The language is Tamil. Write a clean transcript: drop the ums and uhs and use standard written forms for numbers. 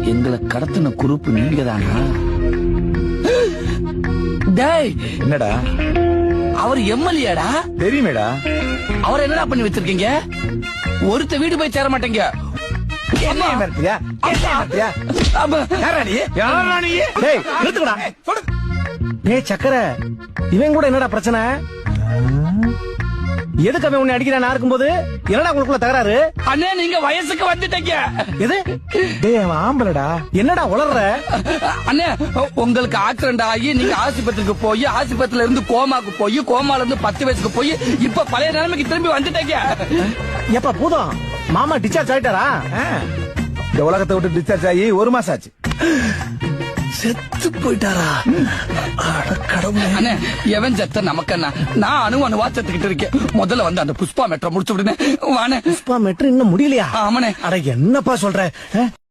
எங்களை கடத்தின குரூப் நீங்க தானா? டேய், என்னடா? அவர் எம்எல்ஏடா. தெரியுமேடா. அவர் என்னடா பண்ணி வச்சிருக்கீங்க? ஒருத்த வீடு போய் சேர மாட்டேங்க. என்ன மிரட்டியா? யாரா நீ? டேய், நிறுத்துக்கடா. டேய் சக்கர, இவன் கூட என்னடா பிரச்சனை? எதுக்கு அவன் உன்னை அடிக்கிறான் இருக்கும்போது? என்னடா உங்களுக்குள்ள தகராறு? அண்ணே, நீங்க வயசுக்கு வந்துட்டீங்க. எது? டேய் அவன் ஆம்பளடா. என்னடா உளர்ற? அண்ணே, உங்களுக்கு ஆக்சிடென்ட் ஆகி நீங்க ஆஸ்பத்திரிக்கு போய் ஆஸ்பத்திரியில இருந்து கோமாக்கு போய் கோமால இருந்து 10 வயசுக்கு போய் இப்ப பழைய நிலைமைக்கு திரும்பி வந்துட்டீங்க. எப்ப பூதம் மாமா டிஸ்சார்ஜ் ஆயிட்டாரா? இந்த உலகத்தை விட்டு டிஸ்சார்ஜ் ஆகி 1 மாசம் ஆச்சு. செத்து போயிட்டாரா? கடவுளே. அண்ணே, எவன் செத்த நமக்கண்ணா? நான் அணுவா செத்துக்கிட்டு இருக்கேன். முதல்ல வந்து அந்த புஷ்பா மெட்ரோ முடிச்சு விடுனே. வானே. புஷ்பா மெட்ரோ இன்னும் முடியலையா? ஆமாண்ணே. அட என்னப்பா சொல்ற?